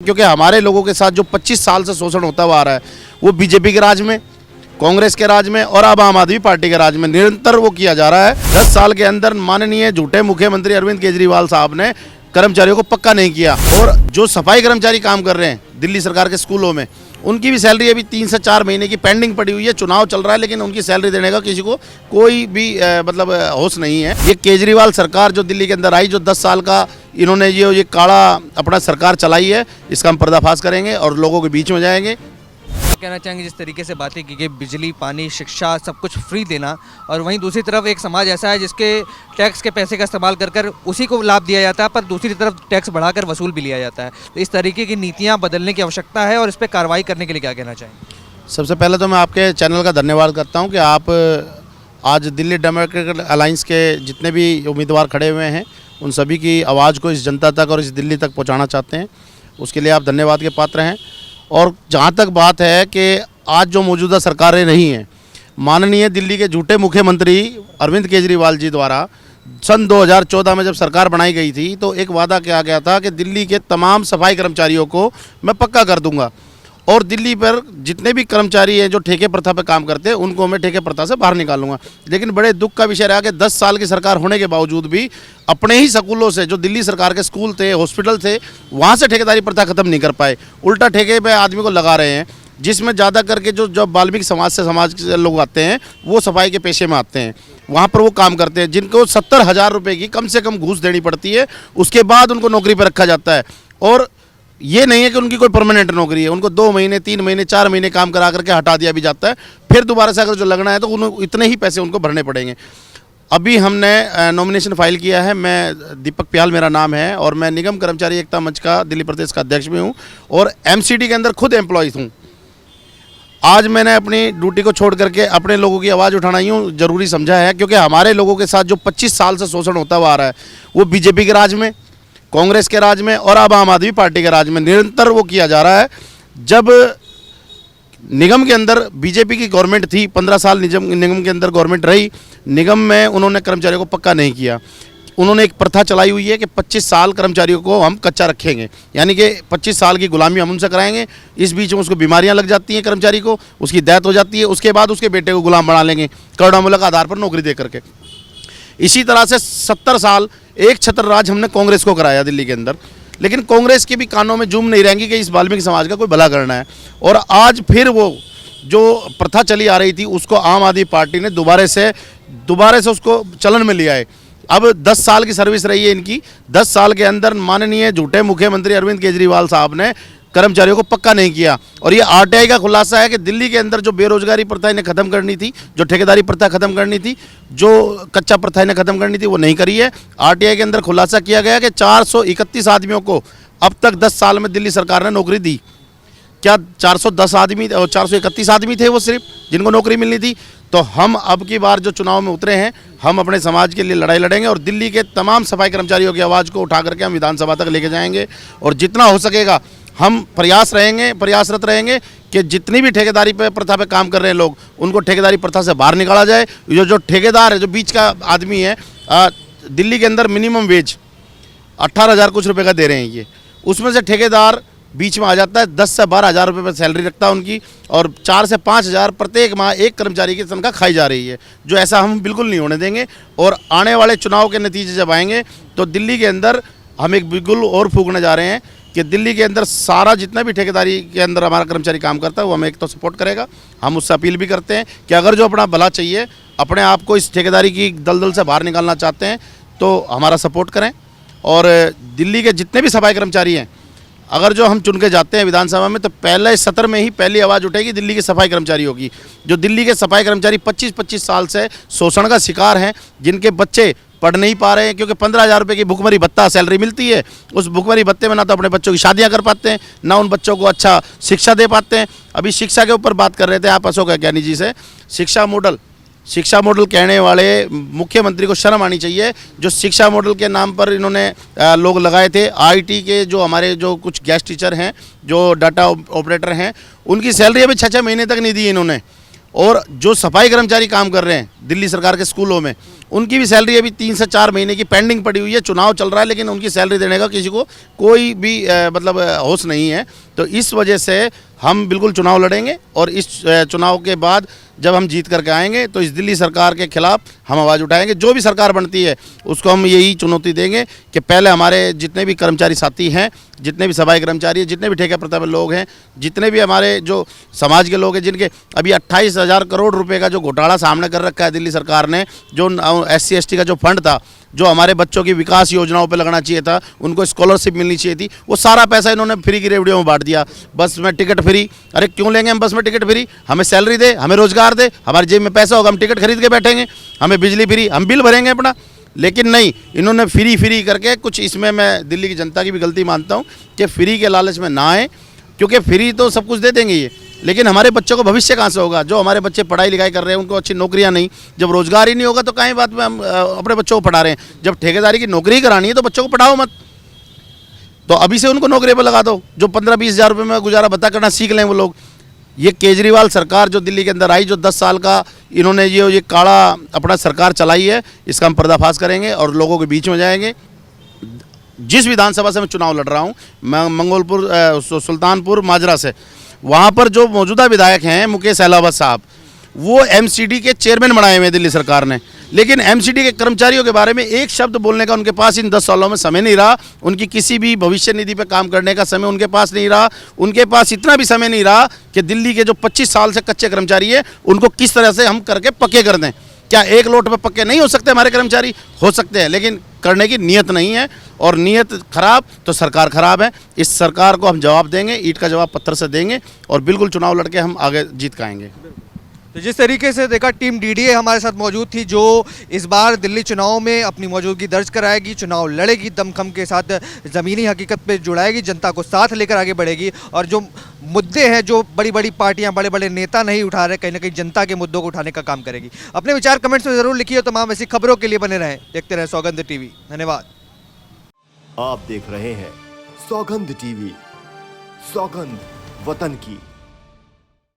क्योंकि हमारे लोगों के साथ जो 25 साल से शोषण होता हुआ आ रहा है वो बीजेपी के राज में, कांग्रेस के राज में और अब आम आदमी पार्टी के राज में निरंतर वो किया जा रहा है। 10 साल के अंदर माननीय झूठे मुख्यमंत्री अरविंद केजरीवाल साहब ने कर्मचारियों को पक्का नहीं किया और जो सफाई कर्मचारी काम कर रहे हैं दिल्ली सरकार के स्कूलों में, उनकी भी सैलरी अभी 3 से 4 महीने की पेंडिंग पड़ी हुई है। चुनाव चल रहा है लेकिन उनकी सैलरी देने का किसी को कोई भी होश नहीं है। ये केजरीवाल सरकार जो दिल्ली के अंदर आई, जो 10 साल का इन्होंने ये काला अपना सरकार चलाई है, इसका हम पर्दाफाश करेंगे और लोगों के बीच में जाएंगे। कहना चाहेंगे जिस तरीके से बातें की गई, बिजली, पानी, शिक्षा सब कुछ फ्री देना, और वहीं दूसरी तरफ एक समाज ऐसा है जिसके टैक्स के पैसे का इस्तेमाल कर उसी को लाभ दिया जाता है, पर दूसरी तरफ टैक्स बढ़ाकर वसूल भी लिया जाता है। तो इस तरीके की नीतियां बदलने की आवश्यकता है और इस पर कार्रवाई करने के लिए क्या कहना चाहेंगे? सबसे पहले तो मैं आपके चैनल का धन्यवाद करता हूँ कि आप आज दिल्ली डेमोक्रेटिक अलायंस के जितने भी उम्मीदवार खड़े हुए हैं उन सभी की आवाज़ को इस जनता तक और इस दिल्ली तक पहुँचाना चाहते हैं, उसके लिए आप धन्यवाद के पात्र हैं। और जहाँ तक बात है कि आज जो मौजूदा सरकारें नहीं हैं, माननीय दिल्ली के झूठे मुख्यमंत्री अरविंद केजरीवाल जी द्वारा सन 2014 में जब सरकार बनाई गई थी तो एक वादा किया गया था कि दिल्ली के तमाम सफाई कर्मचारियों को मैं पक्का कर दूंगा और दिल्ली पर जितने भी कर्मचारी हैं जो ठेके प्रथा पर काम करते हैं उनको मैं ठेके प्रथा से बाहर निकालूंगा। लेकिन बड़े दुख का विषय रहा कि 10 साल की सरकार होने के बावजूद भी अपने ही स्कूलों से, जो दिल्ली सरकार के स्कूल थे, हॉस्पिटल थे, वहाँ से ठेकेदारी प्रथा खत्म नहीं कर पाए। उल्टा ठेके पे आदमी को लगा रहे हैं, जिसमें ज़्यादा करके जो वाल्मीकि समाज के लोग आते हैं वो सफाई के पेशे में आते हैं, वहाँ पर वो काम करते हैं, जिनको 70,000 रुपये की कम से कम घूस देनी पड़ती है, उसके बाद उनको नौकरी पर रखा जाता है। और ये नहीं है कि उनकी कोई परमानेंट नौकरी है, उनको 2 महीने, 3 महीने, 4 महीने काम करा करके हटा दिया भी जाता है। फिर दोबारा से अगर जो लगना है तो उन्हें इतने ही पैसे उनको भरने पड़ेंगे। अभी हमने नॉमिनेशन फाइल किया है, मैं दीपक प्याल मेरा नाम है और मैं निगम कर्मचारी एकता मंच का दिल्ली प्रदेश का अध्यक्ष भी हूँ और एमसीडी के अंदर खुद एम्प्लॉयज़ हूँ। आज मैंने अपनी ड्यूटी को छोड़ करके अपने लोगों की आवाज़ उठाना यूँ ज़रूरी समझा है, क्योंकि हमारे लोगों के साथ जो 25 साल से शोषण होता हुआ आ रहा है वो बीजेपी के राज में, कांग्रेस के राज में और अब आम आदमी पार्टी के राज में निरंतर वो किया जा रहा है। जब निगम के अंदर बीजेपी की गवर्नमेंट थी, 15 साल निगम के अंदर गवर्नमेंट रही, निगम में उन्होंने कर्मचारियों को पक्का नहीं किया। उन्होंने एक प्रथा चलाई हुई है कि 25 साल कर्मचारियों को हम कच्चा रखेंगे, यानी कि 25 साल की गुलामी हम उनसे कराएंगे। इस बीच में उसको बीमारियां लग जाती हैं, कर्मचारी को उसकी डेथ हो जाती है, उसके बाद उसके बेटे को गुलाम बना लेंगे करुणामूलक आधार पर नौकरी दे करके। इसी तरह से 70 साल एक छत्र राज हमने कांग्रेस को कराया दिल्ली के अंदर, लेकिन कांग्रेस के भी कानों में जूम नहीं रहेंगी कि इस वाल्मीकि समाज का कोई भला करना है। और आज फिर वो जो प्रथा चली आ रही थी उसको आम आदमी पार्टी ने दोबारा से उसको चलन में लिया है। अब 10 साल की सर्विस रही है इनकी, 10 साल के अंदर माननीय झूठे मुख्यमंत्री अरविंद केजरीवाल साहब ने कर्मचारियों को पक्का नहीं किया। और ये आरटीआई का खुलासा है कि दिल्ली के अंदर जो बेरोजगारी प्रथा इन्हें खत्म करनी थी, जो ठेकेदारी प्रथा खत्म करनी थी, जो कच्चा प्रथा इन्हें खत्म करनी थी, वो नहीं करी है। आरटीआई के अंदर खुलासा किया गया कि 431 आदमियों को अब तक 10 साल में दिल्ली सरकार ने नौकरी दी। क्या 410 आदमी और 431 आदमी थे वो सिर्फ जिनको नौकरी मिलनी थी? तो हम अब की बार जो चुनाव में उतरे हैं, हम अपने समाज के लिए लड़ाई लड़ेंगे और दिल्ली के तमाम सफाई कर्मचारियों की आवाज़ को उठा करके हम विधानसभा तक लेके जाएंगे। और जितना हो सकेगा हम प्रयासरत रहेंगे कि जितनी भी ठेकेदारी पे प्रथा पे काम कर रहे हैं लोग, उनको ठेकेदारी प्रथा से बाहर निकाला जाए। जो ठेकेदार है, जो बीच का आदमी है, दिल्ली के अंदर मिनिमम वेज 18,000 कुछ रुपये का दे रहे हैं ये, उसमें से ठेकेदार बीच में आ जाता है, 10 से 12,000 रुपये पर सैलरी रखता है उनकी, और 4 से 5,000 प्रत्येक माह एक कर्मचारी की तनख्वाह खाई जा रही है। जो ऐसा हम बिल्कुल नहीं होने देंगे। और आने वाले चुनाव के नतीजे जब आएंगे तो दिल्ली के अंदर हम एक बिल्कुल और फूकने जा रहे हैं कि दिल्ली के अंदर सारा जितना भी ठेकेदारी के अंदर हमारा कर्मचारी काम करता है वो हमें एक तो सपोर्ट करेगा। हम उससे अपील भी करते हैं कि अगर जो अपना भला चाहिए, अपने आप को इस ठेकेदारी की दलदल से बाहर निकालना चाहते हैं तो हमारा सपोर्ट करें। और दिल्ली के जितने भी सफाई कर्मचारी हैं, अगर जो हम चुन के जाते हैं विधानसभा में, तो पहले सत्र में ही पहली आवाज़ उठेगी दिल्ली के सफाई कर्मचारियों की। जो दिल्ली के सफाई कर्मचारी 25-25 साल से शोषण का शिकार हैं, जिनके बच्चे पढ़ नहीं पा रहे हैं क्योंकि 15,000 रुपये की भुखमरी भत्ता सैलरी मिलती है, उस भुखमरी भत्ते में ना तो अपने बच्चों की शादियां कर पाते हैं, ना उन बच्चों को अच्छा शिक्षा दे पाते हैं। अभी शिक्षा के ऊपर बात कर रहे थे आप अशोक ज्ञानी जी से। शिक्षा मॉडल कहने वाले मुख्यमंत्री को शर्म आनी चाहिए। जो शिक्षा मॉडल के नाम पर इन्होंने लोग लगाए थे, आईटी के जो हमारे जो कुछ गेस्ट टीचर हैं, जो डाटा ऑपरेटर हैं, उनकी सैलरी अभी 6-6 महीने तक नहीं दी इन्होंने। और जो सफाई कर्मचारी काम कर रहे हैं दिल्ली सरकार के स्कूलों में, उनकी भी सैलरी अभी 3 से 4 महीने की पेंडिंग पड़ी हुई है। चुनाव चल रहा है लेकिन उनकी सैलरी देने का किसी को कोई भी मतलब होश नहीं है। तो इस वजह से हम बिल्कुल चुनाव लड़ेंगे और इस चुनाव के बाद जब हम जीत करके आएंगे तो इस दिल्ली सरकार के खिलाफ हम आवाज़ उठाएंगे। जो भी सरकार बनती है उसको हम यही चुनौती देंगे कि पहले हमारे जितने भी कर्मचारी साथी हैं, जितने भी सफाई कर्मचारी हैं, जितने भी ठेका प्रथा में लोग हैं, जितने भी हमारे जो समाज के लोग हैं, जिनके अभी 28,000 करोड़ रुपए का जो घोटाला सामने कर रखा है दिल्ली सरकार ने, जो SC ST का जो फंड था, जो हमारे बच्चों की विकास योजनाओं पे लगना चाहिए था, उनको स्कॉलरशिप मिलनी चाहिए थी, वो सारा पैसा इन्होंने फ्री की रेवड़ियों में बांट दिया। बस में टिकट फ्री, अरे क्यों लेंगे हम बस में टिकट फ्री? हमें सैलरी दे, हमें रोजगार दे, हमारी जेब में पैसा होगा, हम टिकट खरीद के बैठेंगे, हमें बिजली फ्री, हम बिल भरेंगे अपना। लेकिन नहीं, इन्होंने फ्री करके कुछ, इसमें मैं दिल्ली की जनता की भी गलती मानता हूँ कि फ्री के लालच में ना आए, क्योंकि फ्री तो सब कुछ दे देंगे ये, लेकिन हमारे बच्चों को भविष्य कहाँ से होगा? जो हमारे बच्चे पढ़ाई लिखाई कर रहे हैं उनको अच्छी नौकरियां नहीं, जब रोजगार ही नहीं होगा तो काहे बात में हम अपने बच्चों को पढ़ा रहे हैं? जब ठेकेदारी की नौकरी करानी है तो बच्चों को पढ़ाओ मत, तो अभी से उनको नौकरी पर लगा दो, जो 15-20 हज़ार रुपये में गुजारा भत्ता करना सीख लें वो लोग। ये केजरीवाल सरकार जो दिल्ली के अंदर आई, जो 10 साल का इन्होंने ये काला अपना सरकार चलाई है, इसका हम पर्दाफाश करेंगे और लोगों के बीच में जाएंगे। जिस विधानसभा से मैं चुनाव लड़ रहा हूँ, मैं मंगोलपुर सुल्तानपुर माजरा से, वहाँ पर जो मौजूदा विधायक हैं मुकेश अहलावत साहब, वो MCD के चेयरमैन बनाए हुए हैं दिल्ली सरकार ने, लेकिन MCD के कर्मचारियों के बारे में एक शब्द बोलने का उनके पास इन 10 सालों में समय नहीं रहा। उनकी किसी भी भविष्य निधि पे काम करने का समय उनके पास नहीं रहा। उनके पास इतना भी समय नहीं रहा कि दिल्ली के जो 25 साल से कच्चे कर्मचारी है उनको किस तरह से हम करके पक्के कर दें। क्या एक लोट पे पक्के नहीं हो सकते हमारे कर्मचारी? हो सकते हैं, लेकिन करने की नीयत नहीं है, और नीयत खराब तो सरकार खराब है। इस सरकार को हम जवाब देंगे, ईंट का जवाब पत्थर से देंगे और बिल्कुल चुनाव लड़के हम आगे जीत के आएंगे। तो जिस तरीके से देखा, टीम DDA हमारे साथ मौजूद थी, जो इस बार दिल्ली चुनाव में अपनी मौजूदगी दर्ज कराएगी, चुनाव लड़ेगी, दमखम के साथ ज़मीनी हकीकत पे जुड़ाएगी, जनता को साथ लेकर आगे बढ़ेगी, और जो मुद्दे हैं, जो बड़ी बड़ी पार्टियां, बड़े बड़े नेता नहीं उठा रहे, कहीं ना कहीं जनता के मुद्दों को उठाने का काम करेगी। अपने विचार कमेंट्स में ज़रूर लिखिए। तमाम ऐसी खबरों के लिए बने रहें, देखते रहें सौगंध TV। धन्यवाद। आप देख रहे हैं सौगंध TV, सौगंध वतन की।